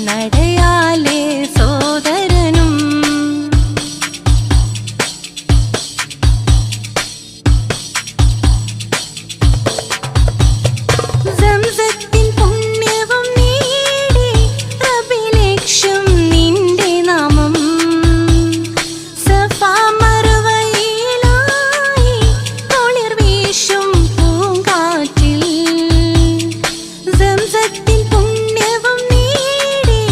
നടയാലേ സോദരനും സംസത്തിൻ പുണ്യവും നേടി റബ്ബിലേക്ഷം നിന്റെ നാമം സഫാ മറുവയിലായി കുളിർ വീശും പൂങ്കാറ്റിൽ സംസത്തിൻ പുണ്യവും നേടി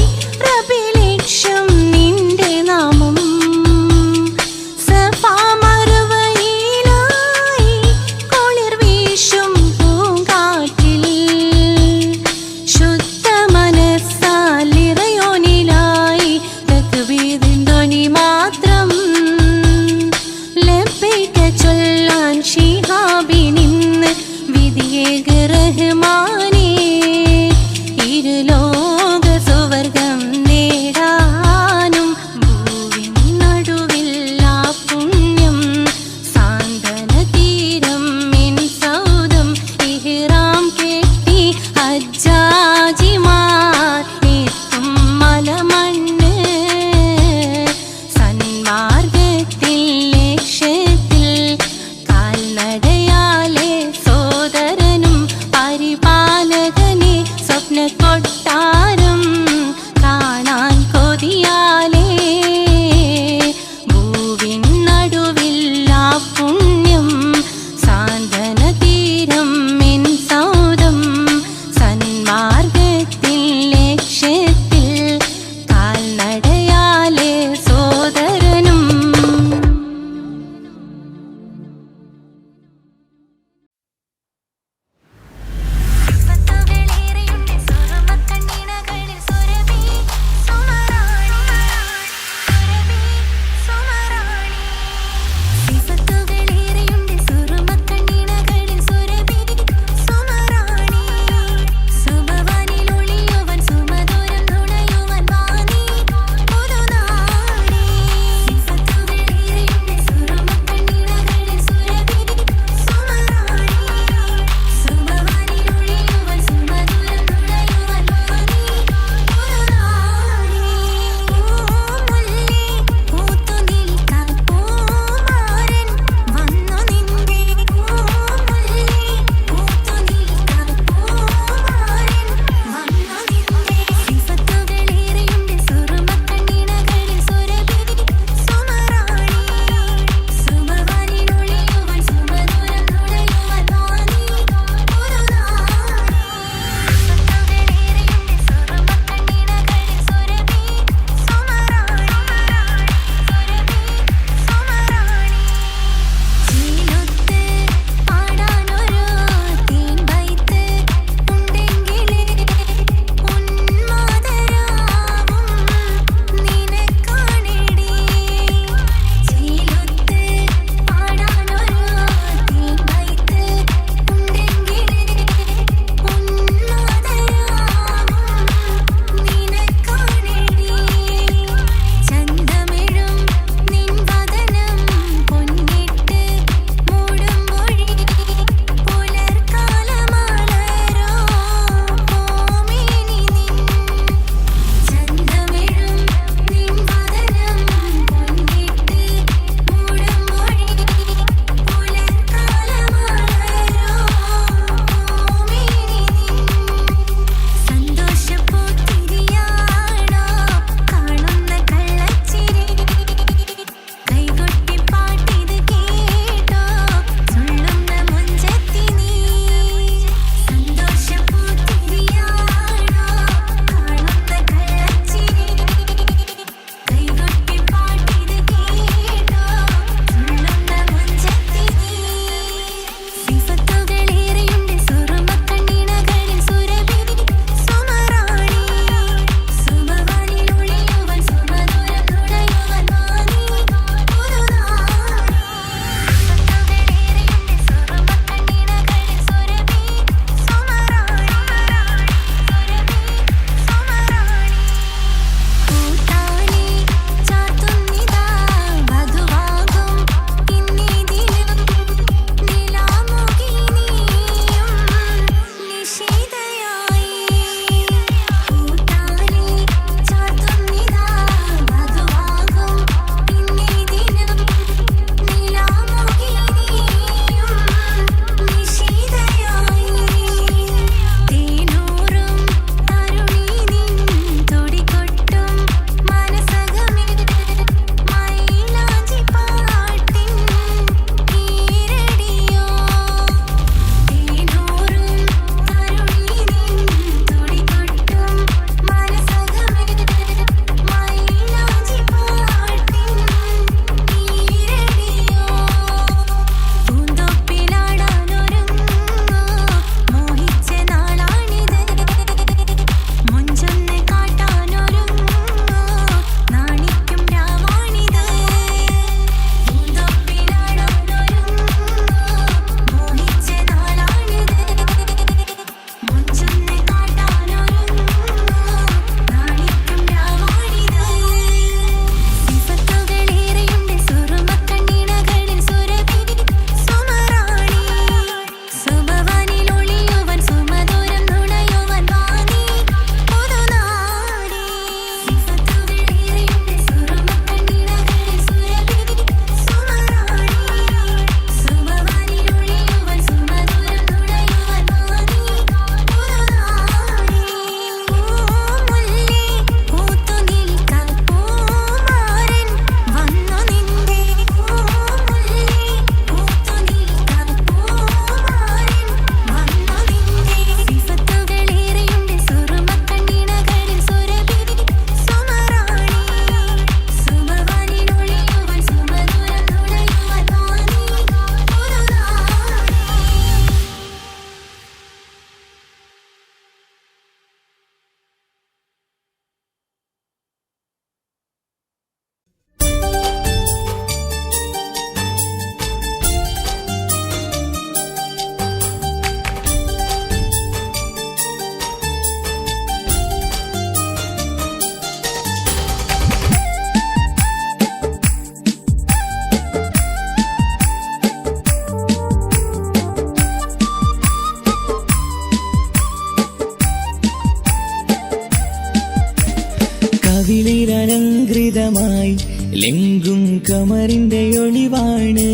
കവിളിലലങ്കൃതമായി ലെങ്കും കമറിന്റെ ഒളിവാണ്.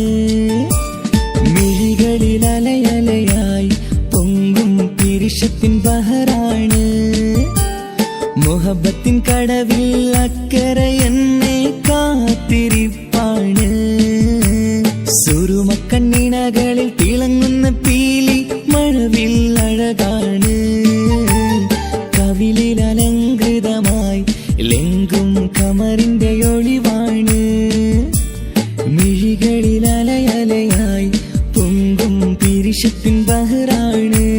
മിഴികളിൽ അലയലയായി പൊങ്കും പിരിശത്തിൻ ബഹറാണ്. മുഹബത്തിൻ കടവിൽ അക്കരെ എന്നെ കാത്തിരിപ്പാണ്. സുറുമക്കണ്ണിണകളിൽ തിളങ്ങുന്ന പീലി മഴവിൽ അഴകാണ്. കവിളിൽ അലങ്കൃതമായി ലെങ്കും കമറിന്റെ ഒളിവാണ്. മിഴികളിൽ അലയലയായി പൊങ്കും പിരിശത്തിൻ ബഹറാണ്.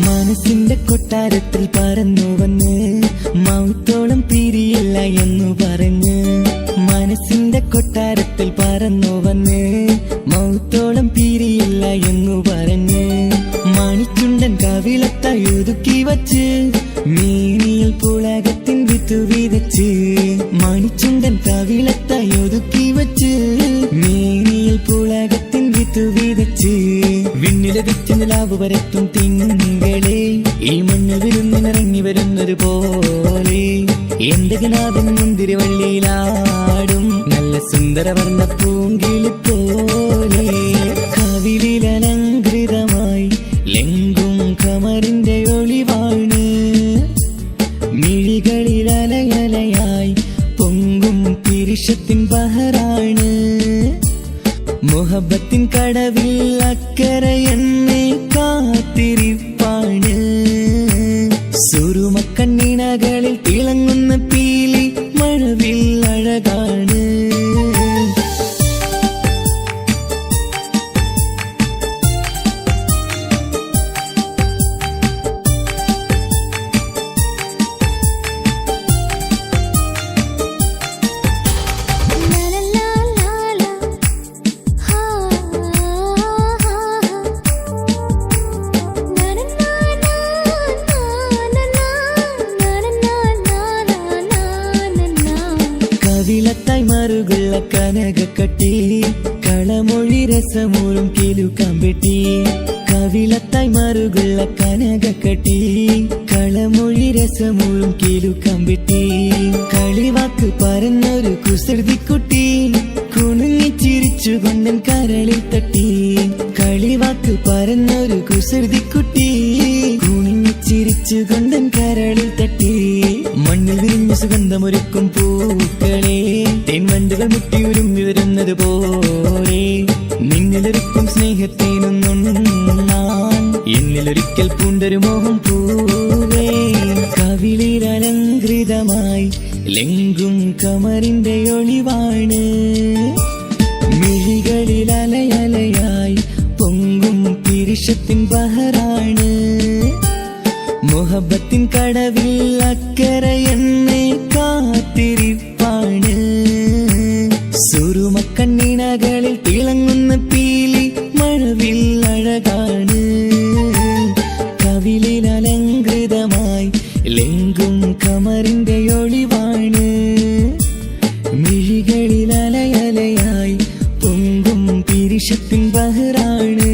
മനസ്സിന്റെ കൊട്ടാരത്തിൽ പറന്നു വന്ന് മൗത്തോളം പിരിയില്ല എന്നു പറഞ്ഞ്. മനസ്സിന്റെ കൊട്ടാരത്തിൽ പറന്നു വന്ന് മൗത്തോളം പിരിയില്ല എന്നു പറഞ്ഞ്. മണിച്ചുണ്ടൻ കവിളത്തായി ഒതുക്കി വച്ച് മേനിയിൽ പുളകത്തിൻ വിത്തു വിതച്ച്. മണിച്ചുണ്ടൻ കവിളത്തായി ഒതുക്കി വച്ച് മേനിയിൽ പുളകത്തിൻ വിത്തു വിതച്ച്. വിണ്ണിലതിച്ച് നിലാവ് വരത്തും തിങ്കളെ ഈ മണ്ണ് വിരുന്നിനിറങ്ങി വരുന്നത് പോലെ. എന്റെ ഗനാഥൻ മുന്തിരിവള്ളിയിലാടും നല്ല സുന്ദരവർണ്ണ പൂങ്കിളി പോലെ. കവിളിലലങ്കൃതമായി ലെങ്കും കമറിന്റെ ഒളിവാണ്. മിഴികളിൽ അലയലയായി പൊങ്കും പിരിശത്തിൻ ബഹറാണ്. മുഹബത്തിൻ കടവിൽ അക്കരെ എന്നെ കാത്തിരിപ്പാണ്. സുറുമക്കണ്ണിണകളിൽ തിളങ്ങുന്ന പീലി മഴവിൽ അഴകാണ്. കവിളത്തായി മറുകുള്ള കനകക്കട്ടി കളമൊഴി രസമൂറും കിലുക്കാമ്പെട്ടി. കവിളത്തായി മറുകുള്ള കനകക്കട്ടി കളമൊഴി രസമൂറും കിലുക്കാമ്പെട്ടി. കളിവാക്ക് പറഞ്ഞൊരു കുസൃതിക്കുട്ടി കുണുങ്ങിച്ചിരിച്ചു കൊണ്ടൻ കരളിൽ തട്ടി. കളിവാക്ക് പറഞ്ഞൊരു കുസൃതിക്കുട്ടി കുണുങ്ങിച്ചിരിച്ചു കൊണ്ടൻ കരളിൽ തട്ടി. മണ്ണിൽ വിരിഞ്ഞ സുഗന്ധമൊരുക്കും പൂക്കളെ തേൻവണ്ടുകൾ മുട്ടിയുരുമ്പി വരുന്നത് പോലെ. നിന്നിലൊരുക്കും സ്നേഹത്തേനൊന്നുണ്ണാൻ എന്നിലൊരിക്കൽ പൂണ്ടൊരു മോഹം പൂവേ. കവിളിലലങ്കൃതമായി ലെങ്കും കമറിന്റെ ഒളിവാണ്. മിഴികളിൽ അലയലയായി പൊങ്കും പിരിശത്തിൻ ബഹറാണ്. മുഹബത്തിൻ കടവിൽ അക്കരെ എന്നെ കാത്തിരിപ്പാണ്. സുറുമക്കണ്ണിണകളിൽ തിളങ്ങുന്ന പീലി മഴവിൽ അഴകാണ്. കവിളിലലങ്കൃതമായി ലെങ്കും കമറിന്റെ ഒളിവാണ്. മിഴികളിൽ അലയലയായി പൊങ്കും പിരിശത്തിൻ ബഹറാണ്.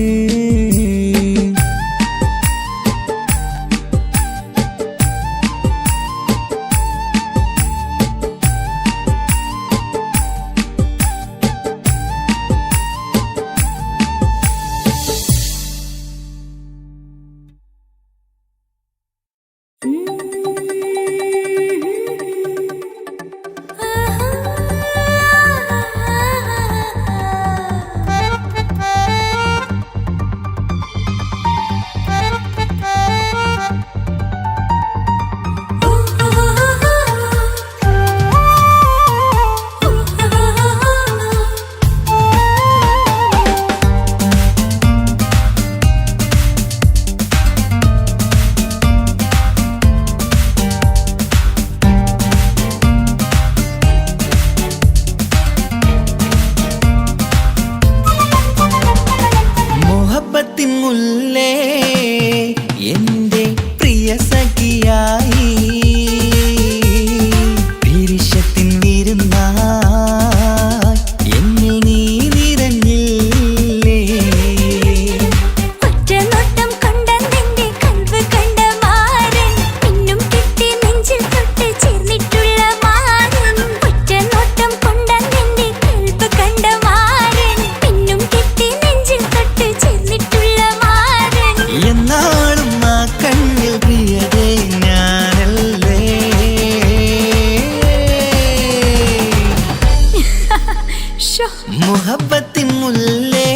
മുഹബത്തിൻ മുല്ലേ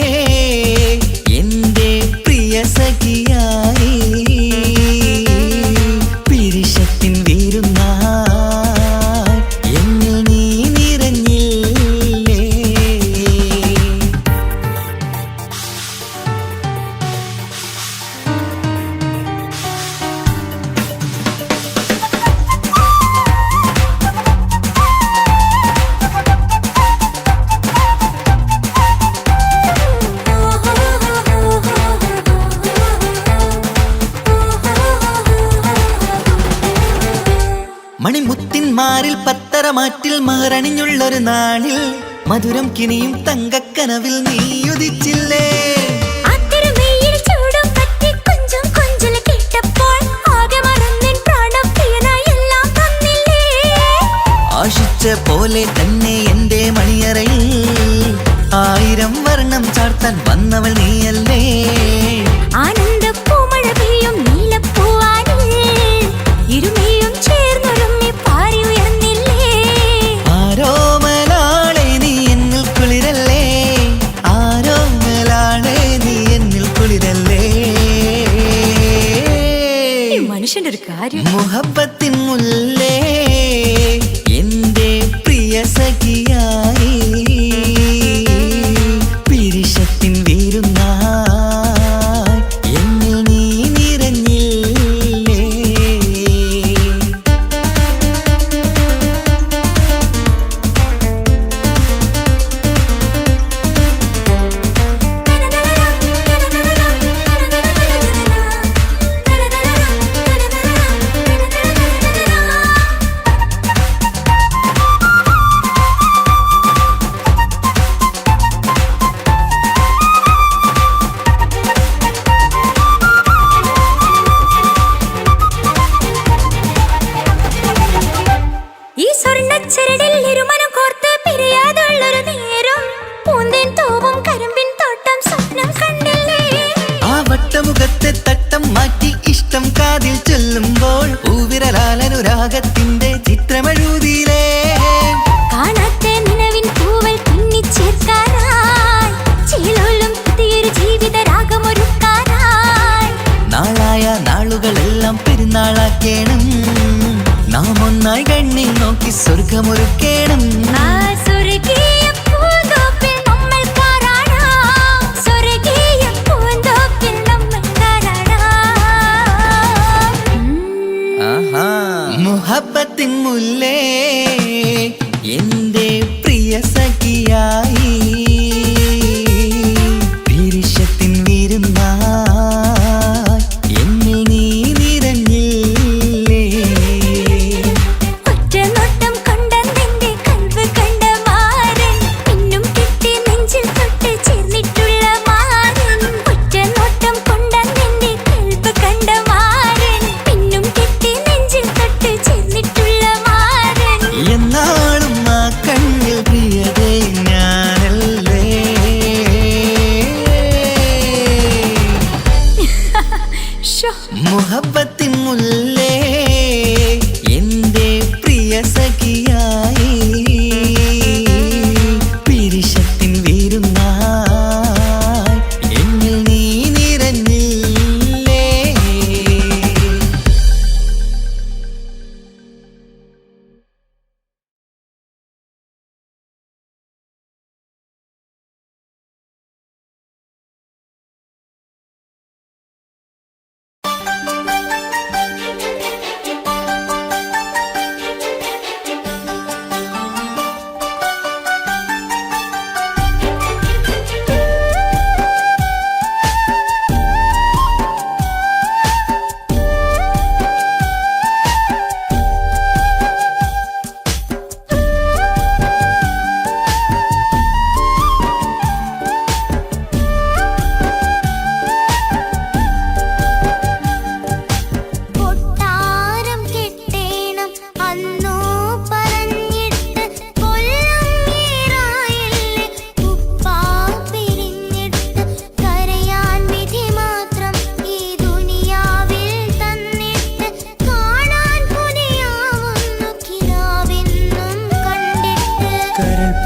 എന്റെ പ്രിയ സഖിയായി പിരിശത്തിൻ വീരുന്നായി എന്നിൽ നീ നിറഞ്ഞില്ലേ. മണിമുത്തിന്മാരിൽ പത്തരമാറ്റിൽ മഹറണിഞ്ഞുള്ളൊരു നാളിൽ മധുരം കിനിയും തങ്കക്കനവിൽ നീ ഉദിച്ചില്ലേ. ആശിച്ച പോലെ തന്നെ എന്റെ മണിയറയിൽ 1000 വർണ്ണം ചാർത്താൻ വന്നവൾ നീയല്ലേ. ആരോമലാളെ നീ എന്നിൽ കുളിരല്ലേ, ആരോമലാളെ നീ എന്നിൽ കുളിരല്ലേ. മനുഷ്യന്റെ ഒരു കാര്യം. മുഹബത്തിൻ മുല്ലേ എന്റെ പ്രിയ സഖിയായി പിരിശത്തിൻ വീരുന്നായി എന്നിൽ നീ നിറഞ്ഞില്ലേ. ഈ സ്വർണ്ണച്ചരടിൽ ഇരുമനം കോർത്ത് പിരിയാതുള്ളൊരു നേരം പൂന്തേൻ തോവും കരിമ്പിൻ തോട്ടം സ്വപ്നം കണ്ടില്ലേ. ആ വട്ടമുഖത്തെ തട്ടം മാറ്റി ഇഷ്ടം കാതിൽ ചൊല്ലുമ്പോൾ പൂവിരലാലനുരാഗത്തിന്റെ ചിത്രമെഴുതിയിലേ. കാണാത്ത നിലവിൻ പൂവൽ പിന്നിച്ചേർക്കാനായി ചിലോലും പുതിയൊരു ജീവിത രാഗമൊരുക്കാനായി നാളായ നാളുകളെല്ലാം പെരുന്നാളാക്കേണം, നാം ഒന്നായി കണ്ണിൽ നോക്കി സ്വർഗമൊരുക്കേണം. ആ സ്വർഗീയ പൂന്തോപ്പിൽ നമ്മൾ കാരാടാം, സ്വർഗീയ പൂന്തോപ്പിൽ നമ്മൾ കാരാടാം. ആഹാ. മുഹബത്തിൻ മുല്ലേ എന്റെ പ്രിയ സഖിയായി പിരിശത്തിൻ വീരുന്നായി എന്നിൽ നീ നിറഞ്ഞില്ലേ. ഒറ്റ നോട്ടം കൊണ്ടെന്റെ കൽവ് കണ്ട മാരൻ പിന്നും കിട്ടി നെഞ്ചിൽ തൊട്ട് ചേർന്നിട്ടുള്ള മാരൻ. ഒറ്റ നോട്ടം കൊണ്ടെന്റെ കൽവ് കണ്ട മാരൻ പിന്നും കിട്ടി നെഞ്ചിൽ തൊട്ട് ചേർന്നിട്ടുള്ള മാരൻ. എന്നാളും ആ കണ്ണിൽ പ്രിയതേ ഞാനല്ലേ. മുഹബത്തിൻ മുല്ലേ എന്റെ പ്രിയ സഖിയായി പിരിശത്തിൻ വീരുന്നായി എന്നിൽ നീ നിറഞ്ഞില്ലേ.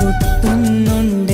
പൊട്ടുന്നുണ്ട്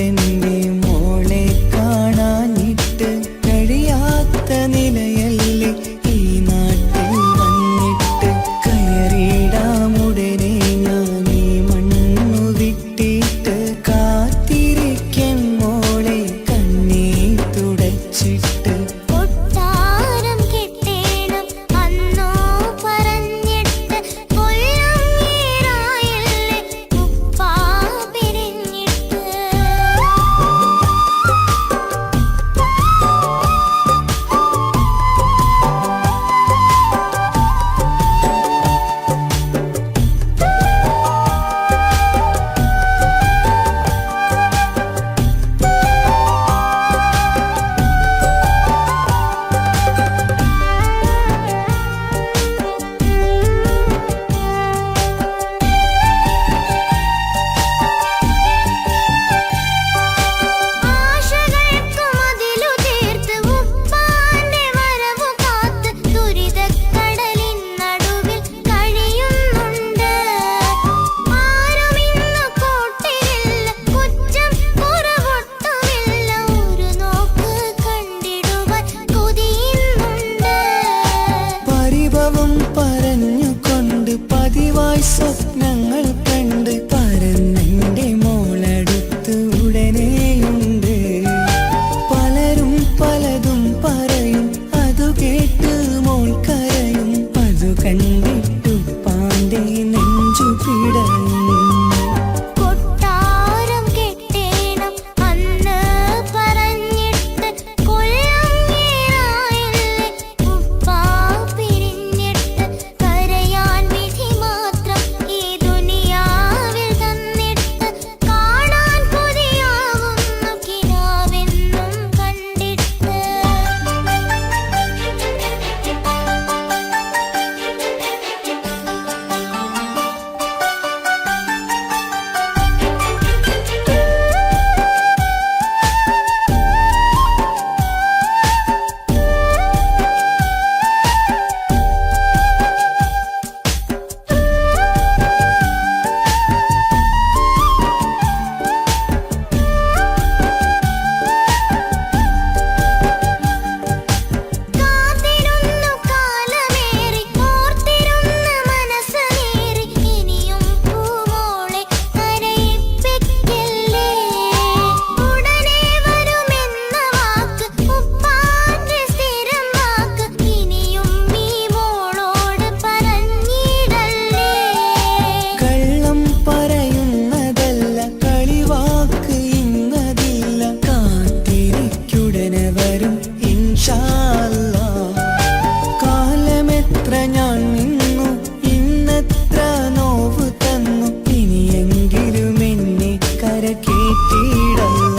കര കേട്ടിടല്ല.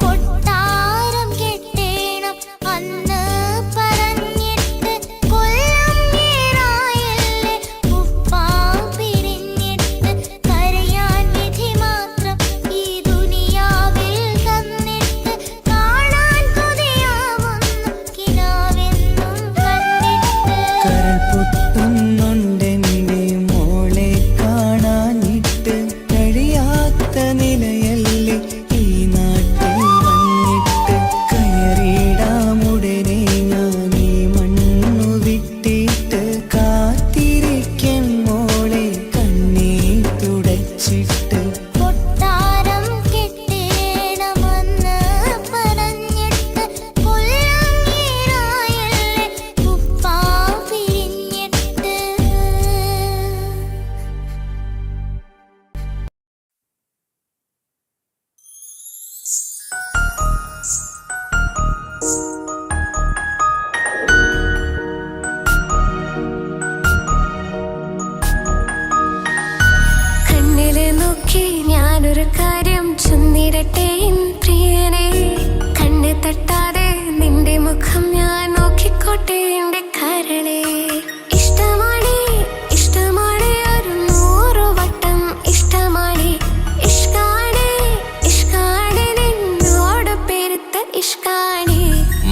കൊട്ടാരം കെട്ടേണം അന്ന് പറഞ്ഞിട്ട് കൊല്ലം ഏറായല്ലേ ഉപ്പാ പിരിഞ്ഞിട്ട് കരയാൻ വിധി മാത്രം ഈ ദുനിയാവിൽ തന്നിട്ട് കാണാൻ കൊതിയാവുന്നു കിനാവെന്നും കണ്ടിട്ട്. കരൾ പൊട്ടുന്നുണ്ടെന്റെ മോളെ കാണാനിട്ട് കഴിയാത്ത നിലയല്ലേ ഈ നാട്ടിൽ വന്നിട്ട്. കയറിയിടാമുടനെ ഞാൻ ഈ മണ്ണു വിട്ടിട്ട് കാത്തിരിക്കും മോളെ കണ്ണീർ തുടച്ചിട്ട്. കൊട്ടാരം കെട്ടേണമെന്ന് പറഞ്ഞിട്ട് കൊല്ലം ഏറായല്ലേ ഉപ്പാ പിരിഞ്ഞിട്ട്. കണ്ണില് നോക്കി ഞാനൊരു കാര്യം ചൊന്നിടട്ടെ എൻ പ്രിയനെ. കണ്ണ് തട്ടാതെ നിന്റെ മുഖം ഞാൻ നോക്കിക്കോട്ടെ എന്റെ കരളെ. ഇഷ്ടമാണ് ഇഷ്ടമാണ് ഒരു 100 വട്ടം ഇഷ്ടമാണ്. ഇഷ്കാണ് ഇഷ്കാണ് നിന്നോട് പെരുത്ത ഇഷ്കാണ്.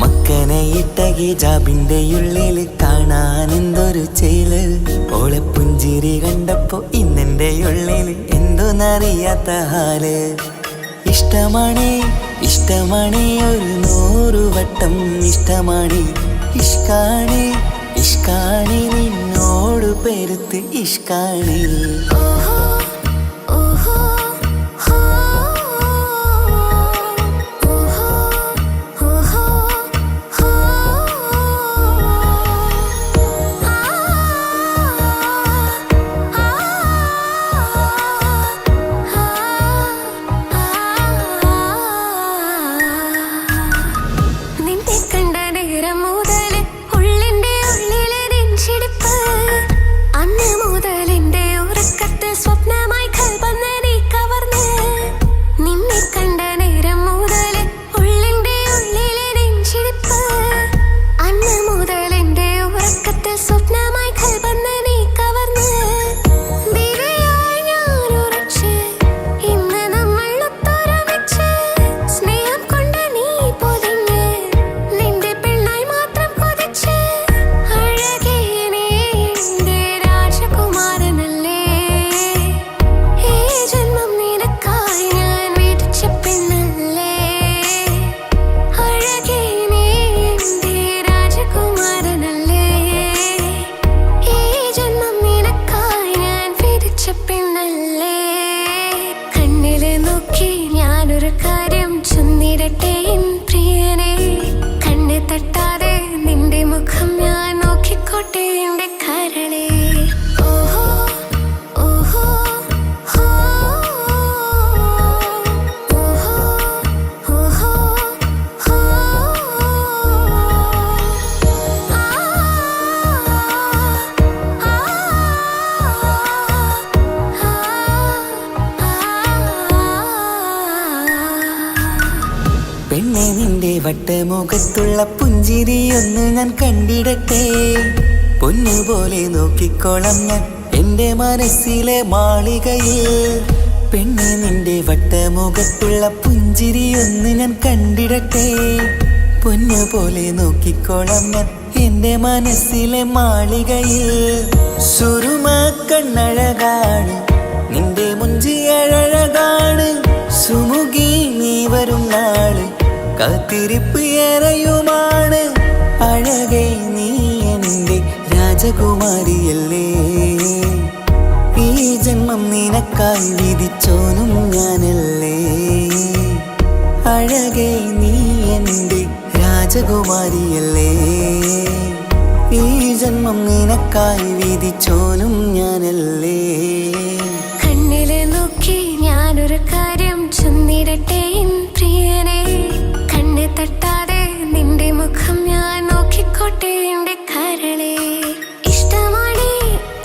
മക്കനയിട്ട ഹിജാബിന്റെ ഉള്ളിൽ കാണാൻ എന്തൊരു ചേല്. ഓളെ പുഞ്ചിരി കണ്ടപ്പോ ഇന്നെന്റെ ഉള്ളിൽ എന്തോന്നറിയാത്ത ഹാല്. ഇഷ്ടമാണ് ഇഷ്ടമാണ് ഒരു 100 വട്ടം ഇഷ്ടമാണ്. ഇഷ്കാണ് ഇഷ്കാണ് നിന്നോട് പെരുത്ത് ഇഷ്കാണ്. ഓഹോ ഓഹോ ഹോ ഓഹോ ഓഹോ ഹോ നിന്നെ കണ്ട നേരം മുതൽ ഉള്ളിന്റെ ഉള്ളിലെ നെഞ്ചിടിപ്പ്. അന്ന് മുതൽ എന്റെ ഉറക്കത്തിൽ സ്വപ്നമായി കൽപ്പന നീ കവർന്ന്. നിന്നെ കണ്ട നേരം മുതൽ ഉള്ളിന്റെ ഉള്ളിലെ നെഞ്ചിടിപ്പ്. അന്ന് മുതൽ എന്റെ ഉറക്കത്തിൽ സ്വപ്നമായി കൽപ്പന നീ കവർന്ന്. ദിവ്യയായി ഞാൻ ഉറച്ച് ഇന്ന് നമ്മൾ ഒത്തൊരുമിച്ച്. സ്നേഹം കൊണ്ട് നീ പൊതിഞ്ഞ് നിന്റെ പെണ്ണായി മാത്രം കൊതിച്ച്. അഴകേ നീ എന്റെ രാജകുമാരനല്ലേ. ഈ ജന്മം നിനക്കായി ഞാൻ വിധിച്ച പെണ്ണല്ലേ. അഴകേ നീ എന്റെ രാജകുമാരനല്ലേ. ഈ ജന്മം നിനക്കായി ഞാൻ വിധിച്ച പെണ്ണല്ലേ. കണ്ണില് നോക്കി ഞാനൊരു കാര്യം ചൊന്നിടട്ടെ എൻ പ്രിയനെ. കണ്ണ് തട്ടാതെ നിന്റെ മുഖം ഞാൻ നോക്കിക്കോട്ടെ എന്റെ കരളെ. ഓഹോ ഓഹോ ഹോ ഓഹോ ഓഹോ ഹോ പെണ്ണെ നിന്റെ വട്ടമുഖത്തുള്ള പുഞ്ചിരിയൊന്ന് ഞാൻ കണ്ടിടട്ടെ. പൊന്നുപോലെ നോക്കിക്കോളാം ഞാൻ എന്റെ മനസ്സിലെ മാളികയിൽ. പെണ്ണെ നിന്റെ വട്ടമുഖത്തുള്ള പുഞ്ചിരിയൊന്ന് ഞാൻ കണ്ടിടട്ടെ. പൊന്നുപോലെ നോക്കിക്കോളാം ഞാൻ എന്റെ മനസ്സിലെ മാളികയിൽ. സുറുമ കണ്ണഴകാണ് നിന്റെ മുഞ്ചിയഴകാണ്. സുമുഖി നീ വരും നാള് കാത്തിരിപ്പ് ഏറെയുമാണ്. അഴകേ നീ എന്റെ രാജകുമാരിയല്ലേ. ഈ ജന്മം നിനക്കായി വിധിച്ചോനും ഞാനല്ലേ. അഴകേ നീ എന്റെ രാജകുമാരിയല്ലേ. ഈ ജന്മം നിനക്കായി വിധിച്ചോനും ഞാനല്ലേ. കണ്ണില് നോക്കി ഞാനൊരു കാര്യം ചൊന്നിടട്ടെ എൻ പ്രിയനെ. കണ്ണ് തട്ടാതെ നിന്റെ മുഖം ഞാൻ നോക്കിക്കോട്ടെ എന്റെ കരളെ. ഇഷ്ടമാണ്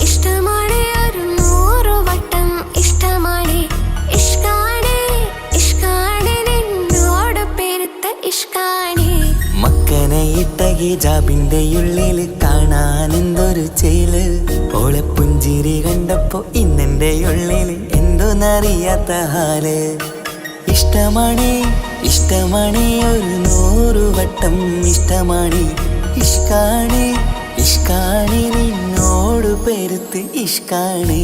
ഇഷ്ടമാണ് ഒരു 100 വട്ടം ഇഷ്ടമാണ്. ഇഷ്കാണ് ഹിജാബിന്റെ ഉള്ളില് കാണാൻ എന്തൊരു ചേല്. ഓളെ പുഞ്ചിരി കണ്ടപ്പോ ഇന്നെന്റെ ഉള്ളില് എന്തോന്നറിയാത്ത ഹാല്. ഇഷ്ടമാണ് ഇഷ്ടമാണ് ഒരു 100 വട്ടം ഇഷ്ടമാണ്. ഇഷ്കാണ് ഇഷ്കാണ് നിന്നോട് പെരുത്ത് ഇഷ്കാണ്.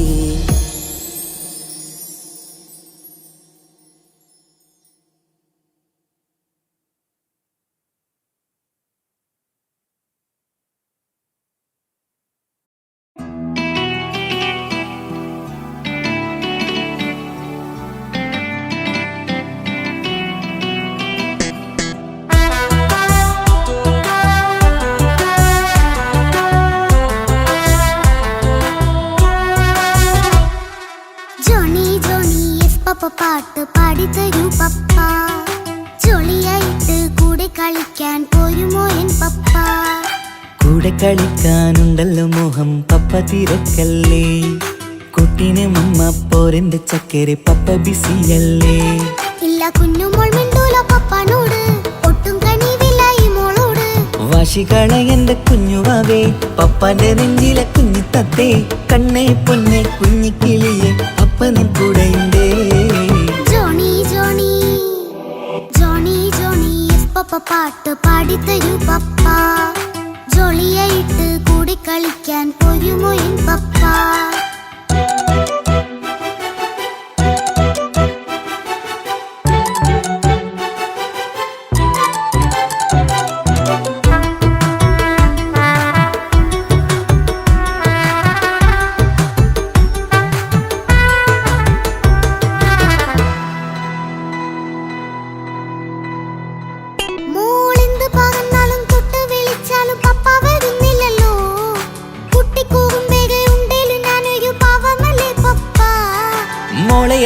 പാട്ട് പാടിത്തരൂ പപ്പ, ജോളിയായിട്ട് കൂടെ കളിക്കാൻ പോരുമോ എൻ പപ്പ? കൂടെ കളിക്കാനുണ്ടല്ലോ മോഹം പപ്പ തിരക്കല്ലേ. കുട്ടീനെ മമ്മ പോരെന്റെ ചക്കരെ പപ്പ ബിസിയല്ലേ. ഇല്ല കുഞ്ഞുമോൾ മിണ്ടൂലോ പപ്പനോട്, ഒട്ടും കണിവില്ല ഈ മോളോട്. വാശികള എന്റെ കുഞ്ഞുവാവേ, പപ്പാന്റെ നെഞ്ചിലെ കുഞ്ഞിത്തത്തേ. കണ്ണേ പൊന്നെ കുഞ്ഞിക്കിളിയെ അപ്പനും കൂടെയുണ്ടേ. ജോണി ജോണി ജോണി ജോണി പപ്പ പാട്ട് പാടിത്തരൂ പപ്പ, ജോളിയായിട്ട് കൂടെ കളിക്കാൻ പോരുമോ എൻ പപ്പ?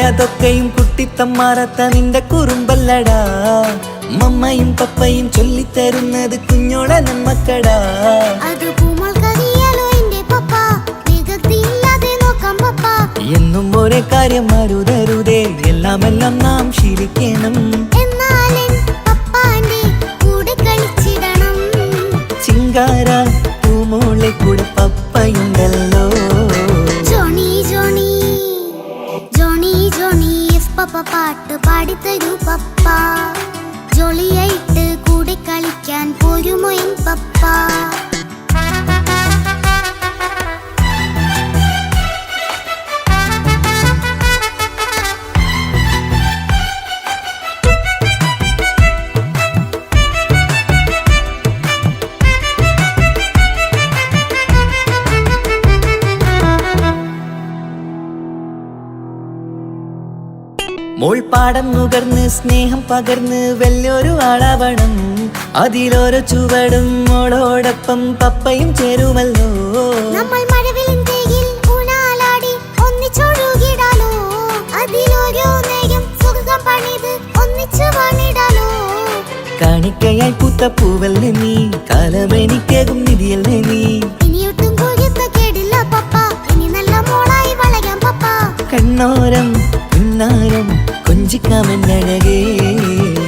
അതൊക്കെയും കുട്ടിത്തമ്മാറത്ത നിന്റെ കുറുമ്പല്ലടാ. മമ്മയും പപ്പയും ചൊല്ലിത്തരുന്നത് കുഞ്ഞോളെ നമ്മക്കടാ. എന്നും ഒരേ കാര്യം അരുതരുതേ, എല്ലാമെല്ലാം നാം ശീലിക്കണം. ചിങ്കാര പൂമോളെ കൂടെ പപ്പയുണ്ടല്ലോ. പപ്പ പാട്ട് പാടിത്തരൂ പപ്പ, ജോളിയായിട്ട് കൂടെ കളിക്കാൻ പോരുമോ എൻ പപ്പ? മോൾപ്പാടം നുകർന്ന് സ്നേഹം പകർന്ന് വലിയൊരു ആളാവണം. അതിലോരോ ചുവടും മോളോടൊപ്പം പപ്പയും ചേരുമല്ലോ. നമ്മൾ മഴവിലിൻ ഊനാലാടി ഒന്നിച്ചൊഴുകിടാലോ. അതിലോരോ നേരം സുഖം പണിത് ഒന്നിച്ചു വാണിടാലോ. കാണിക്കയായി പൂത്ത പൂവല്ലേ നീ, കാലമെനിക്കേകും നിധിയല്ലേ നീ. ഇനിയൊട്ടും കൊയ്യത്ത കേടില്ല പപ്പ, ഇനി നല്ല മോളായി വളരാം പപ്പ. കണ്ണോരം പിന്നാരം കൊഞ്ചിക്കാമെന്നഴകേ,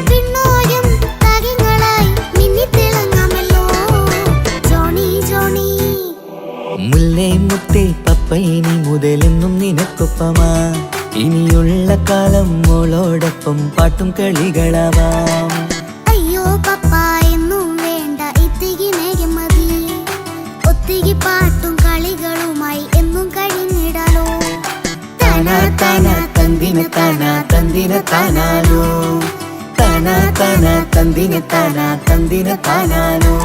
പിന്നോരം താരങ്ങളായി മിന്നിത്തിളങ്ങാമല്ലോ. ജോണി ജോണി മുല്ലേ മുത്തേ പപ്പയിനി മുതലെന്നും നിനക്കൊപ്പമാ. ഇനിയുള്ള കാലം മോളോടൊപ്പം പാട്ടും കളികളാവാം. അയ്യോ പപ്പ എന്നും വേണ്ട ഇത്തിരി നേരം മതി, ഒത്തിരി പാട്ടും കളികളുമായി എന്നും കഴിഞ്ഞിടാലോ. താനാ താനാ തന്തിന താനാ തന്തിന താനാലോ, താനാ താനാ തന്തിന താനാ തന്തിന താനാലോ.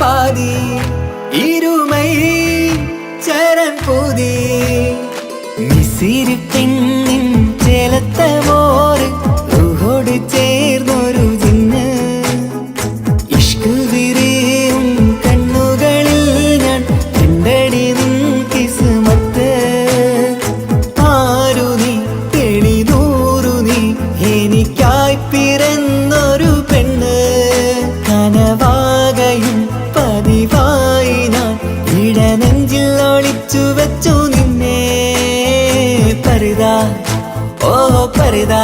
பாதி இருமை சரண் பூதி மிசிறு பெண்ணின் செலத்த மோறு ഒളിച്ചു വെച്ചു നിന്നെ പരിതാ ഓ പരിതാ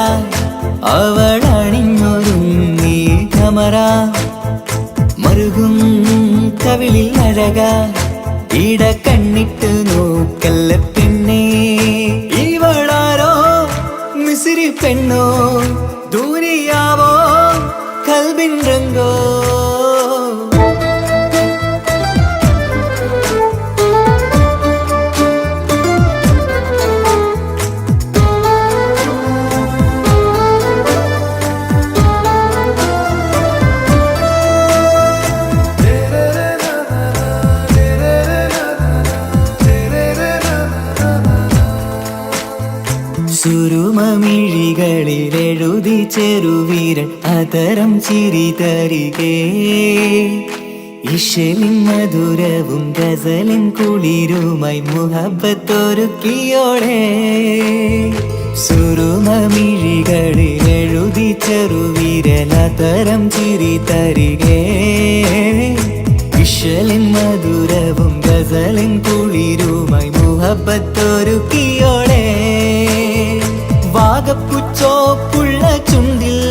അവളണിഞ്ഞൊരുങ്ങി കമറ മറുകും കവിളിൽ അഴക ഇട കണ്ണിട്ട് നോക്കല്ല പെണ്ണേ ഇവളാരോ മിസിരി പെണ്ണോ ദൂരിയാവോ കൽബിൻ രംഗോ സുരുമമിഴികളിൽ എഴുതി ചെറുവീരൻ അതരം ചിരി തരികേ ഇശലിൻ മധുരവും ഗസലിൻ കുളിരുമായി മുഹബത്തൊരുക്കിയോടെ സുരുമമിഴികളിൽ എഴുതി ചെറുവീരൻ അതരം ചിരി തരികേ ഇശലിൻ മധുരവും ഗസലിൻ കുളിരുമായി മുഹബത്തൊരുക്കിയോടെ വാഗപ്പുച്ചോപ്പുള്ള ചുണ്ടിൽ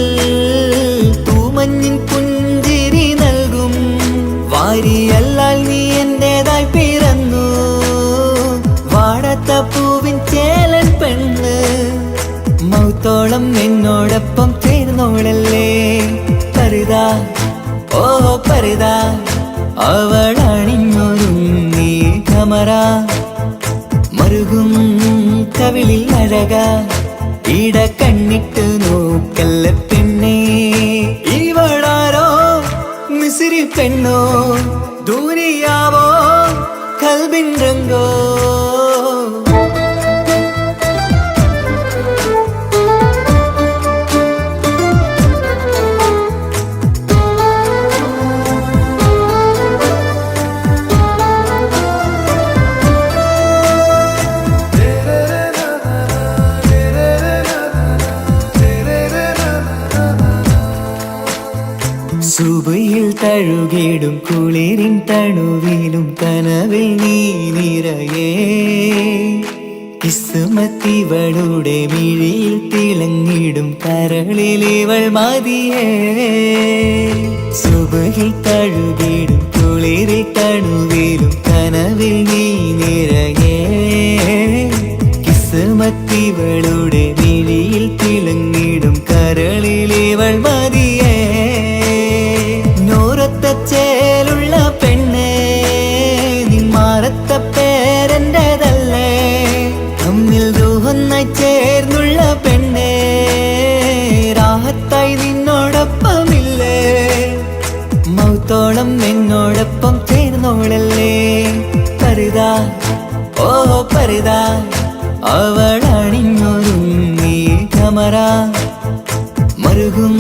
തൂമഞ്ഞിൻ പുഞ്ചിരി നൽകും വാരിയല്ലാൽ നീ എന്റേതായി പിറന്നു വാടത്ത പൂവിൻ ചേലൻ പെണ്ണ് മൗത്തോളം എന്നോടൊപ്പം ചേർന്നോളല്ലേ പരിതാ ഓ പരിതാ അവളണിഞ്ഞൊരുങ്ങി കമറ മറുകും കവിളിൽ അഴക ഇട കണ്ണിട്ട് നോക്കല്ല പെണ്ണേ ഇവളാരോ മിസിരി പെണ്ണോ ദൂരിയാവോ കൽബിൻ രംഗോ സുബയിൽ തഴുകിടും കുളിരിൻ തണുവിലും കനവിൽ നീ നിറയേ കിസ്മത്തിവളുടെ മിഴിയിൽ തിളങ്ങിടും കരളിലിവൾ മതിയേ സുബയിൽ തഴുകിടും കുളിരിൽ തണുവിലും കനവിൽ നീ നിറയേ കിസ്മത്തിവളുടെ മിഴിയിൽ തിളങ്ങിടും കരളിലിവൾ മതിയേ ചേലുള്ള പെണ്ണേ നിന്മാറത്ത പേരെന്റേതല്ലേ തമ്മിൽ ദൂഹൊന്നായി ചേർന്നുള്ള പെണ്ണേ രാഹത്തായി നിന്നോടൊപ്പമില്ലേ മൗത്തോളം എന്നോടൊപ്പം ചേർന്നോളല്ലേ പരിതാ ഓ പരിതാ അവളണിഞ്ഞൊരുങ്ങി കമറ മറുകും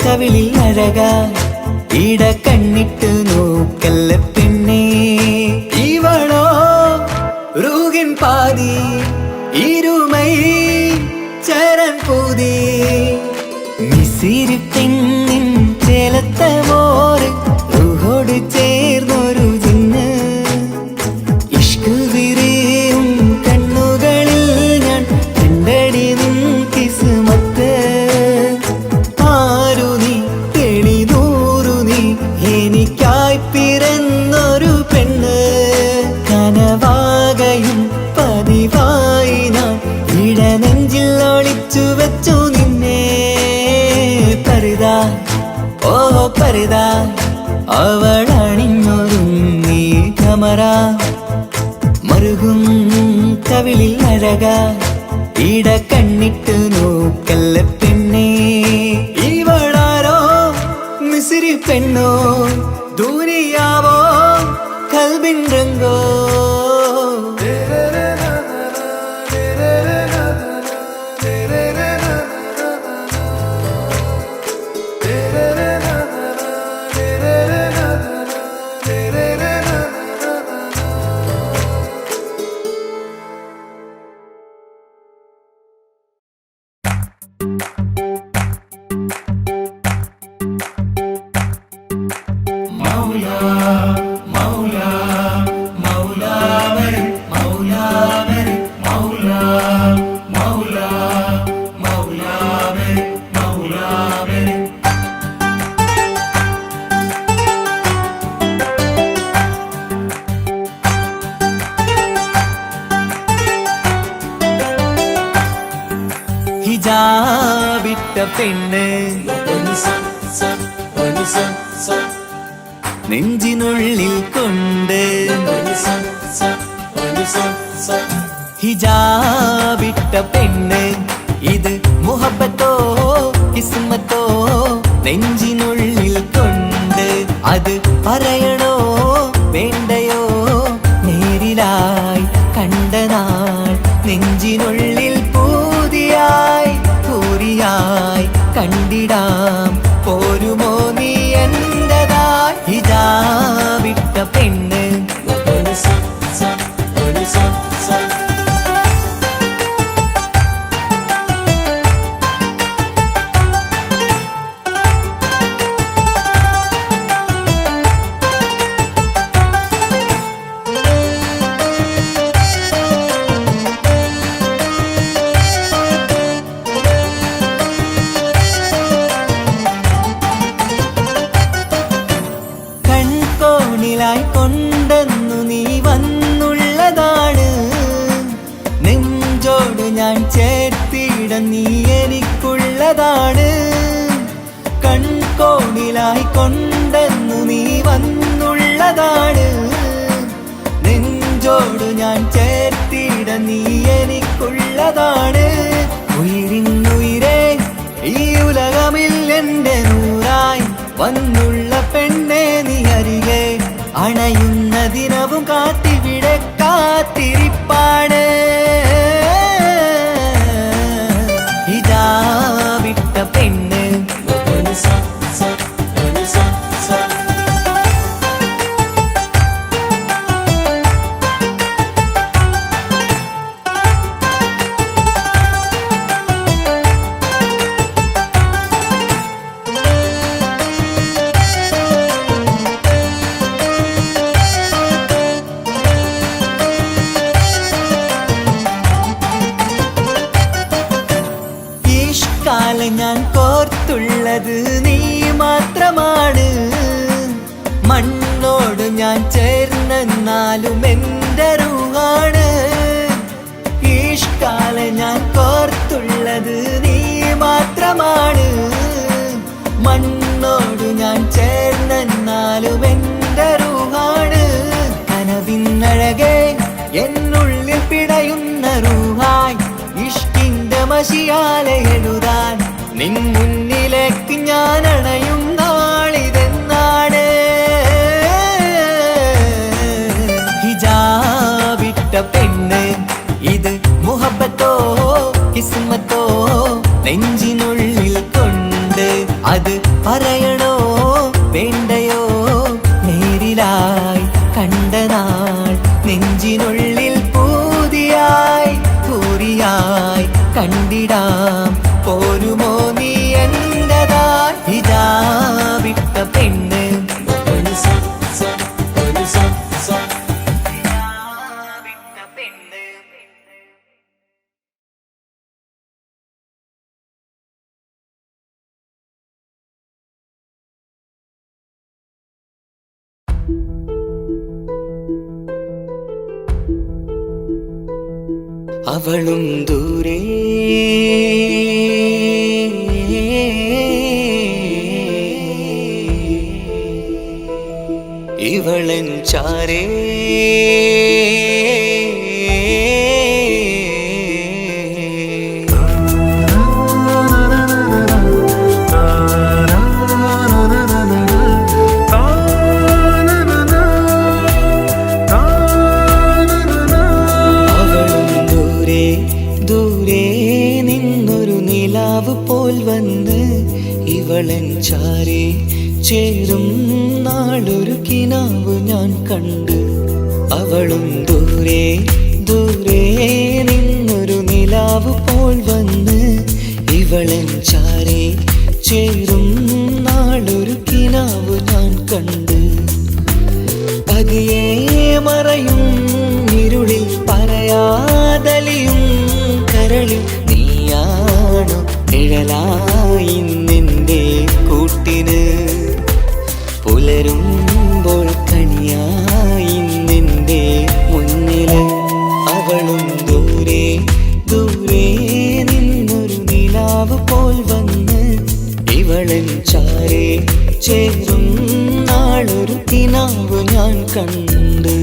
കവിളിൽ അഴക ഇട കണ്ണിട്ട് നോക്കല്ല പെണ്ണേ ഇവളോ റൂഹിൻ പാതി ഇരുമൈ ചരൻ പൂതി മിസിരി പെണ്ണിൻ ചേലത്ത മോറ് റൂഹോട് ചേർന്നൊരു ജിന്ന് ഇഷ്ക് വിരിയും കണ്ണുകളിൽ ഞാൻ കണ്ടടി നിൻ കിസ്മത്ത് ആരു നീ എനിക്കായി പിറന്നൊരു പെണ്ണ് കനവാകയും പതിവായി ഞാൻ ഇടനെഞ്ചിൽ ഒളിച്ചു വെച്ചു നിന്നെ പരിതാ ഓ പരിതാ അവളണിഞ്ഞൊരുങ്ങി കമറ മറുകും കവിളിൽ അഴക ഇട കണ്ണിട്ട് നോക്കല്ല പെണ്ണേ ഇവളാരോ മിസിരി പെണ്ണോ ദൂരിയാവോ കൽബിൻ രംഗോ Maula, Maula, Maula. ഹിജാബിട്ട പെണ്ണ് നെഞ്ചിനുള്ളിൽ കൊണ്ട് ഹിജാബിട്ട പെണ്ണ് ഇത് മുഹബത്തോ കിസ്മത്തോ നെഞ്ചിനുള്ളിൽ കൊണ്ട് അത് പറയണോ വേണ്ടയോ നേരിലായി കണ്ട നാൾ നെഞ്ചിനുള്ളിൽ പൂതിയായി പൂരിയായി കണ്ടിടാം പോരുമോ നീ എന്റതായി ഹിജാബിട്ട പെണ്ണ് കൊണ്ടെന്നു നീ വന്നുള്ളതാണ് നെഞ്ചോട് ഞാൻ ചേർത്തിട നീ എനിക്കുള്ളതാണ് കൺകോണിലായി കൊണ്ടെന്നു നീ വന്നുള്ളതാണ് നെഞ്ചോട് ഞാൻ ചേർത്തിട നീ എനിക്കുള്ളതാണ് ഉയിരിന്നുയിരേ ഈ ഉലകമിൽ എന്റെ നൂറായി വന്നുള്ള പെണ്ണെ നീ അരികെ അണയുന്ന ദിനവും കാത്തിവിടെ കാത്തിരിപ്പാണ് ഹിജാബിട്ട പെണ്ണ് ഞാൻ കോർത്തുള്ളത് നീ മാത്രമാണ് മണ്ണോട് ഞാൻ ചേർന്നെന്നാലും എൻ്റെ റൂഹാണ് ഈഷ്കാല ഞാൻ കോർത്തുള്ളത് നീ മാത്രമാണ് മണ്ണോട് ഞാൻ ചേർന്നെന്നാലും എൻ്റെ റൂഹാണ് കനവിന്നഴകെ എന്നുള്ളിൽ പിടയുന്ന റൂഹായി ഇഷ്കിന്റെ മഷിയാലെ എഴുതാൻ നിൻ മുന്നിലേക്ക് ഞാൻ അണയും നാളിതെന്നാണ് ഹിജാബിട്ട പെണ്ണ് ഇത് മുഹബത്തോ കിസ്മത്തോ നെഞ്ചിനുള്ളിൽ കൊണ്ട് അത് പറയണോ വേണ്ടയോ നേരിലായി കണ്ട നാൾ നെഞ്ചിനുള്ളിൽ പൂതിയായി പൂരിയായി കണ്ടിടാം പോരുമോ നീ എന്റതായി ഹിജാബിട്ട പെണ്ണ് അവളും ദൂരെ ഇവളൻ ചാരേ പോൽ വന്ന് ഇവളൻ ചാരേ ചേരും നാളൊരു കിനാവ് ഞാൻ കണ്ട് അവളും ദൂരെ ദൂരെ നിന്നൊരു നിലാവ് പോൽ വന്ന് ഇവളൻ ചാരേ ചേരും നാളൊരു കിനാവ് ഞാൻ കണ്ട് പതിയെ മറയും ഇരുളിൽ പറയാതലിയും കരളിൽ നീയാണു നിഴലായി നിന്റെ കൂട്ടിന് പുലരുമ്പോൾ കണിയായി നിന്റെ മുന്നില് അവളും ദൂരെ ദൂരെ നിന്നൊരു നിലാ കണ്ട്.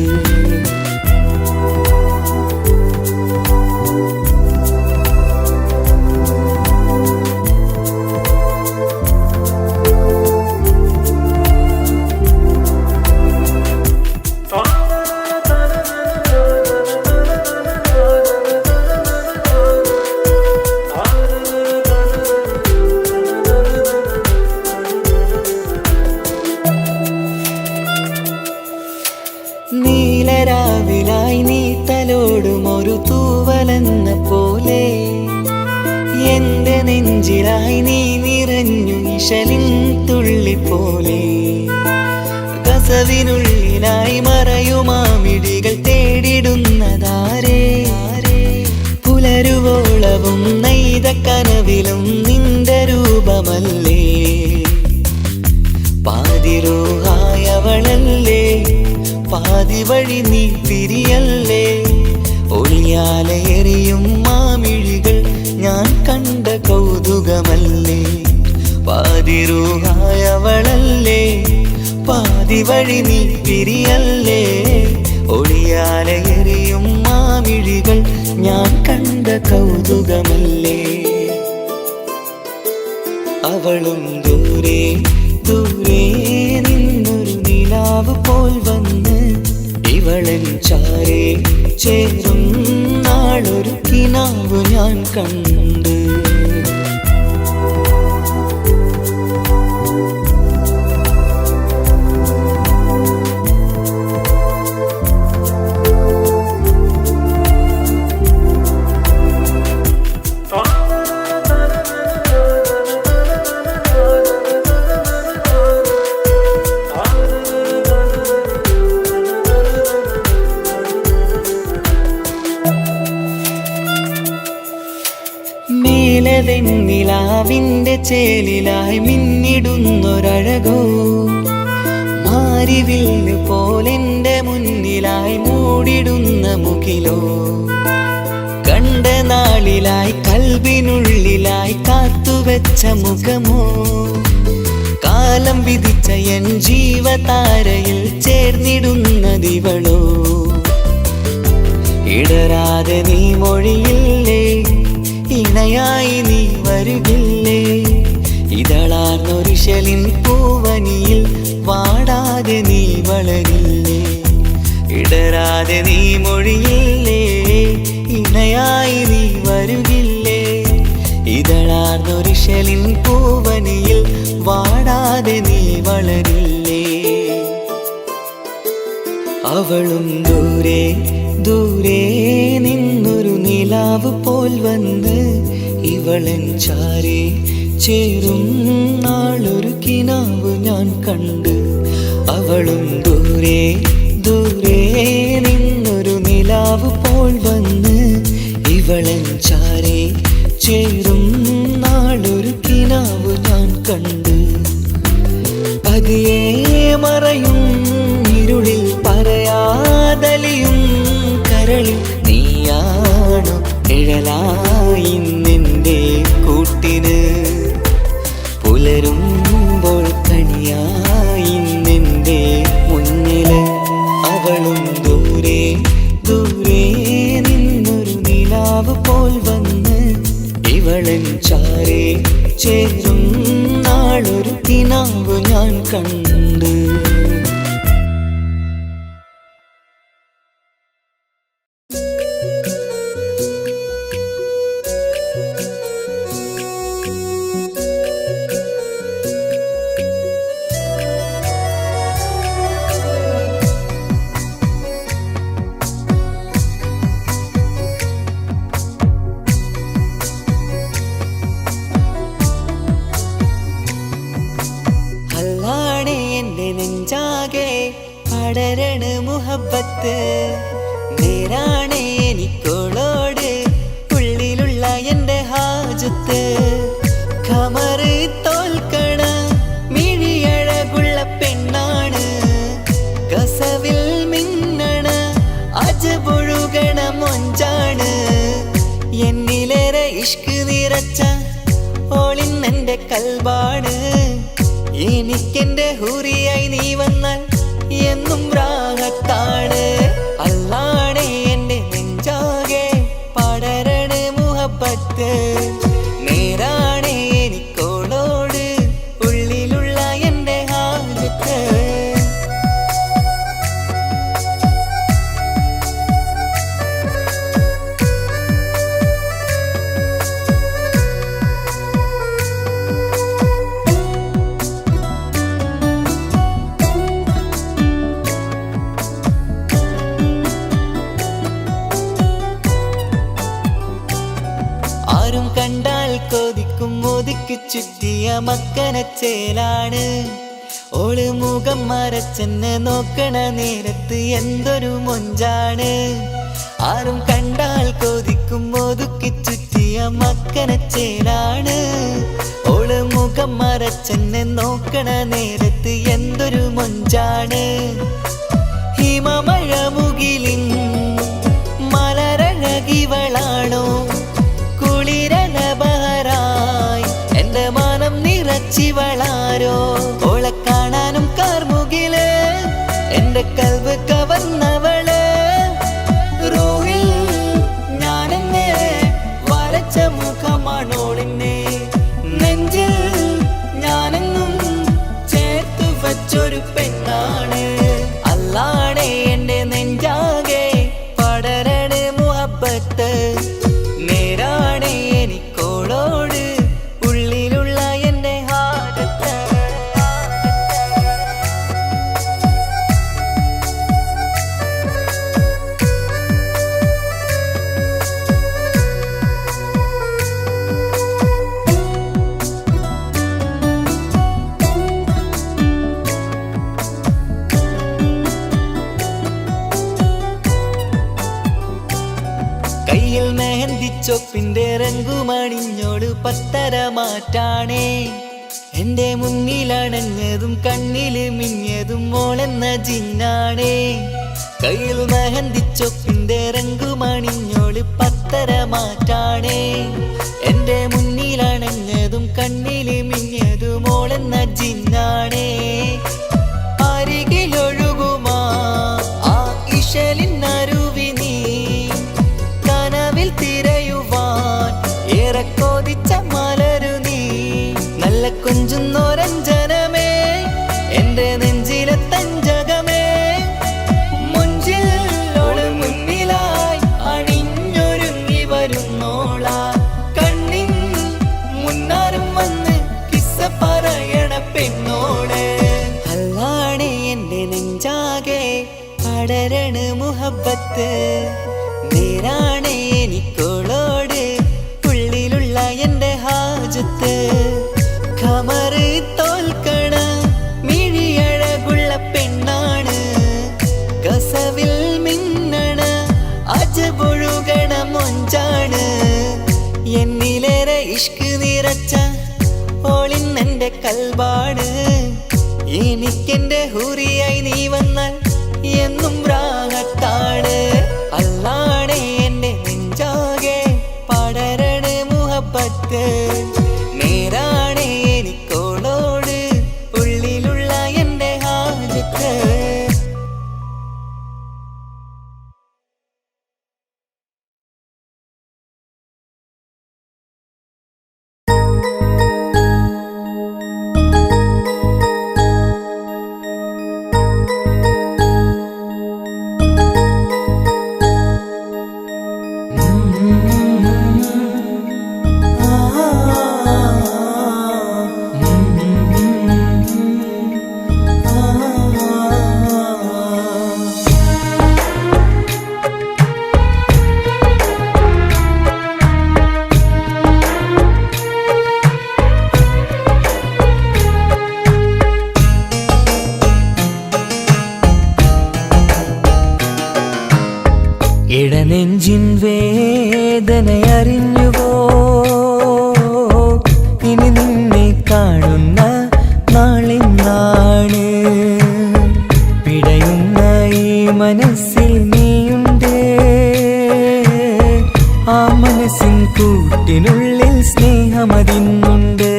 നീലരാവിലായി നീ തലോടും ഒരു തൂവലെന്ന പോലെ എന്റെ നെഞ്ചിലായി നീ നിറഞ്ഞു ഇശലിൻ തുള്ളി പോലെ. കസവിനുള്ളിലായി മറയുമാമിടികൾ തേടിടുന്നതാരേ, പുലരുവോളവും നെയ്ത കനവിലും നിന്റെ രൂപമല്ലേ. പാതിരൂഹായവളല്ലേ, പാതി വഴി നീ തിരിയല്ലേ. ഒളിയാലെ എറിയും മാമിഴികൾ ഞാൻ കണ്ട കൗതുകമല്ലേ. പാതിരൂഹായവളല്ലേ, പാതി വഴി നീ തിരിയല്ലേ. ഒളിയാലെ എറിയും മാമിഴികൾ ഞാൻ കണ്ട കൗതുകമല്ലേ. അവളും ദൂരെ ദൂരെ നിന്നൊരു നിലാവ് പോൽ വന്ന് ഇവളൻ ചാരേ ചേരും നാളൊരു കിനാവ് ഞാൻ കണ്ട്. മേലതെന്നിലാവിന്റെ ചേലിലായി മിന്നിടുന്നൊരഴകോ, മാരിവില്ല് പോലെന്റെ മുന്നിലായി മൂടിടുന്ന മുകിലോ. കണ്ട നാളിലായി കൽബിനുള്ളിലായി കാത്തുവെച്ച മുഖമോ, കാലം വിധിച്ച എൻ ജീവതാരയിൽ ചേർന്നിടുന്നതിവളോ. ഇടരാതെ നീ മൊഴിയില്ലേ, ഇണയായി നീ വരുകില്ലേ. ഇതളാർന്നൊരിശലിൻ പൂവനിയിൽ വാടാതെ നീ വളരില്ലേ. ഇടരാതെ നീ മൊഴിയില്ലേ, ഇണയായി നീ വരുകില്ലേ. ഇതളാർന്നൊരിശലിൻ പൂവനിയിൽ വാടാതെ നീ വളരില്ലേ. അവളും ദൂരെ ദൂരെ നിന്നൊരു നിലാവ് പോൽ വന്ന് ഇവളൻ ചാരേ ചേരും നാളൊരു കിനാവ് ഞാൻ കണ്ട്. അവളും ദൂരെ ദൂരെ നിന്നൊരു നിലാവ് പോൽ വന്ന് ഇവളൻ ചാരേ ചേരും നാളൊരു കിനാവ് ഞാൻ കണ്ട്. പതിയെ മറയും ഇരുളിൽ പറയാതലിയും കരളിൽ നീയാണു നിഴലായി നിന്റെ കൂട്ടിന്. പുലരുമ്പോൾ കണിയായി നിന്റെ മുന്നില്. അവളും ദൂരെ ദൂരെ നിന്നൊരു നിലാവ് പോൽ വന്ന് ഇവളൻ ചാരേ ചേരും നാളൊരു കിനാവ് ഞാൻ കണ്ട്. നെഞ്ചാകെ പടരണ മുഹബത്ത് നേരാണ് എനിക്കോളോട് ഉള്ളിലുള്ള എൻ്റെ ഹാജത്ത്. ഖമറ് തോൽക്കണ മിഴിയഴകുള്ള പെണ്ണാണ്, കസവിൽ മിന്നണ അജപൊഴുകണ മൊഞ്ചാണ്. എന്നിലേറെ ഇഷ്ക് നിറച്ച ഓളിന്നെൻ്റെ കൽബാണ്. എനിക്കെന്റെ ഹൂറിയായി നീ വന്നാൽ എന്നും രാഗ മുഹബത്ത് നേരാണേ എനിക്കോളോട് ഉള്ളിലുള്ള എൻ്റെ ഹാജത്ത് ആരും കണ്ടാൽ കൊതിക്കും ഒതുക്കി ചുറ്റിയ മക്കനച്ചേലാണ് ഓള് മുഖം മറച്ചെന്നെ നോക്കണ നേരത്ത് എന്തൊരു മൊഞ്ചാണ് ആരും കണ്ടാൽ കൊതിക്കും ഒതുക്കി ചുറ്റിയ മക്കനച്ചേലാണ് ഓള് മുഖം മറച്ചെന്നെ നോക്കണ നേരത്ത് എന്തൊരു മൊഞ്ചാണ് ഹിമമഴ മുകിലിൻ മലരഴകിവളാണോ കുളിരലബഹരായി എന്റെ മാനം നിറച്ചിവളാരോ ഓളെ കാണാനും കാർമുകില് എന്റെ കൽവ് കവർന്നവള് റൂഹിൽ ഞാനെന്നെ വരച്ച മുഖമാണോളിന്നെ നെഞ്ചിൽ ഞാനെന്നും ചേർത്തു വച്ചൊരു പെണ്ണാണ് അല്ലാണേ എന്റെ നെഞ്ചാകെ പടരണ മുഹബത്ത് നേരാണേ എനിക്കോളോട് ഉള്ളിലുള്ള എൻ്റെ ഹാജത്ത് കയ്യിൽ മെഹന്തിച്ചൊപ്പിന്റെ രംഗുമണിഞ്ഞോട് പത്തര മാറ്റാണേ എന്റെ മുന്നിലണഞ്ഞതും കണ്ണില് മിഞ്ഞതും മോളെന്ന ജിന്നാണേ കയ്യിൽ മെഹന്തിച്ചൊപ്പിന്റെ രംഗുമണിഞ്ഞോട് പത്തര മാറ്റാണേ എന്റെ മുന്നിലണഞ്ഞതും കണ്ണില് മിഞ്ഞതും മോളെന്ന ജിന്നാണേ അരികിലൊഴുകുമാ ആ ഇശലിനരുവി നീ കനവിൽ തിരയുവാൻ ഏറെ കൊതിച്ച മലരു നീ നല്ല കുഞ്ചുന്നോരഞ്ജനമേ എന്റെ നെഞ്ചിലെ തഞ്ചകമേ മുഞ്ചിൽ ഓള് മുന്നിലായി അണിഞ്ഞൊരുങ്ങി വരുന്നോള കണ്ണിൻ മുന്നാരും വന്ന് കിസ്സ പറയണ പെണ്ണോള് അല്ലാണേ എന്റെ നെഞ്ചാകെ പടരണ മുഹബത്ത് നേരാണേ എനിക്കോളോട് ഉള്ളിലുള്ള എൻ്റെ ഹാജത്ത് ഖമറ് തോൽക്കണ മിഴിയഴകുള്ള പെണ്ണാണ് കസവിൽ മിന്നണ അജബൊഴുകണ മൊഞ്ചാണ് എന്നിലേറെ ഇഷ്ക് നിറച്ച ഓളിന്നെൻ്റെ കൽബാണ് എനിക്കെന്റെ ഹൂറിയായി നീ വന്നാൽ എന്നും രാഗത്താണ് അല്ലാണേ എന്റെ നെഞ്ചാകെ പടരണ മുഹബത്ത് നേരാണേ എനിക്കോളോട് ഉള്ളിലുള്ള എൻ്റെ ഹാജത്ത് ഇടനെഞ്ചിൻ വേദനയറിഞ്ഞുവോ ഇനി നിന്നെ കാണുന്ന നാളെന്നാണ് പിടയുന്ന ഈ മനസ്സിൽ നീയുണ്ട് ആ മനസ്സിൻ കൂട്ടിനുള്ളിൽ സ്നേഹമതിന്നുണ്ട്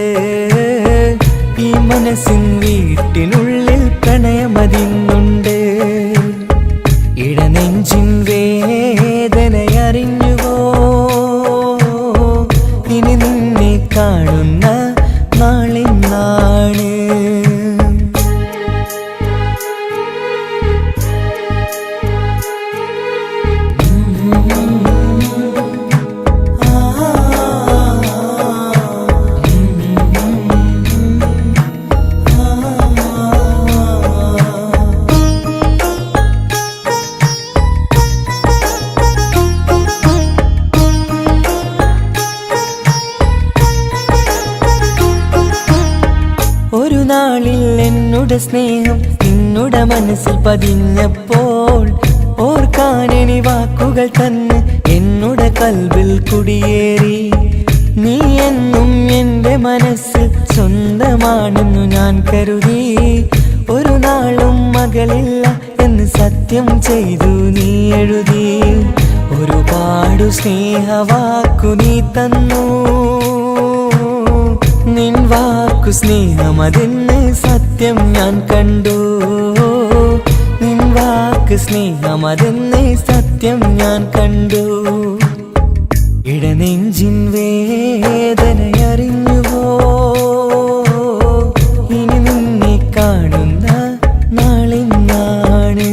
ഈ മനസ്സിൻ വീട്ടിനുള്ളിൽ പ്രണയമതിന്നുണ്ട് ഇടനെഞ്ചിൻ വേദനയറിഞ്ഞുവോ എന്നുടെ സ്നേഹം നിന്നുടെ മനസ്സിൽ പതിഞ്ഞപ്പോൾ ഓർക്കാനെനി വാക്കുകൾ തന്നെ എന്നുടെ കൽബിൽ കുടിയേറി. നീ എന്നും എൻ്റെ മനസ്സിൽ സ്വന്തമാണെന്നു ഞാൻ കരുതി. ഒരു നാളും മകളില്ല എന്ന് സത്യം ചെയ്തു നീ എഴുതി. ഒരുപാടു സ്നേഹവാക്കു നീ തന്നു. നിൻ വാക്കു സ്നേഹമതെന്ന് സത്യം ഞാൻ കണ്ടു. നിൻ വാക്ക് സ്നേഹമതെന്ന് സത്യം ഞാൻ കണ്ടു. ഇടനെഞ്ചിൻ വേദനയറിഞ്ഞുവോ? ഇനി നിന്നെ കാണുന്ന നാളിന്നാണ്.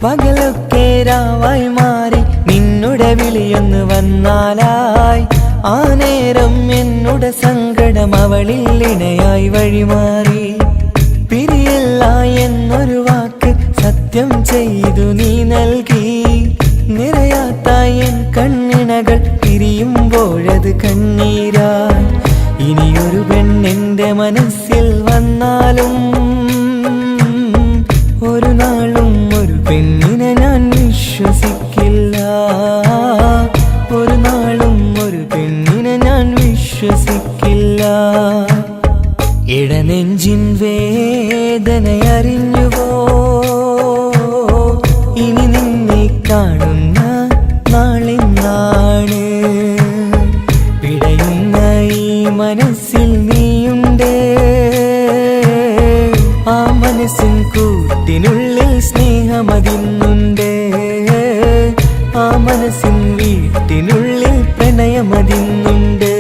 പകലൊക്കെ രാവായി മാറി നിന്നുടെ വിളിയൊന്ന് വന്നാലായി. ആ നേരം എന്നുടെ സങ്കടം അവളിൽ ഇണയായി വഴിമാറി. പിരിയില്ല എന്നൊരു വാക്ക് സത്യം ചെയ്തു നീ നൽകി. നിറയാത്ത എൻ കണ്ണിണകൾ പിരിയുമ്പോഴത് കണ്ണീരായി. ഇനിയൊരു പെണ്ണെന്റെ മനസ്സിൽ വന്നാലും ഒരു നാളും ഒരു പെണ്ണിനെ ഞാൻ വിശ്വസിക്കില്ല. ഒരു നാളും ഒരു പെണ്ണിനെ ഞാൻ വിശ്വസിക്കില്ല. ഇടനെഞ്ചിൻ വേദനയറിഞ്ഞുവോ? ഇനി നിന്നെ കാണുന്ന നാളിന്നാണ്. പിടയുന്ന ഈ മനസ്സിൽ നീയുണ്ട്. ആ മനസ്സിൻ കൂട്ടിനുള്ളിൽ സ്നേഹമതിന്നുണ്ട്. ആ മനസ്സിൻ വീട്ടിനുള്ളിൽ പ്രണയമതിന്നുണ്ട്.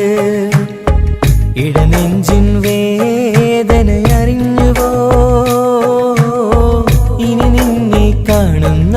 ഇടനെഞ്ചിൻ വേദനയറിഞ്ഞുവോ? ഇനി നിന്നെ കാണുന്ന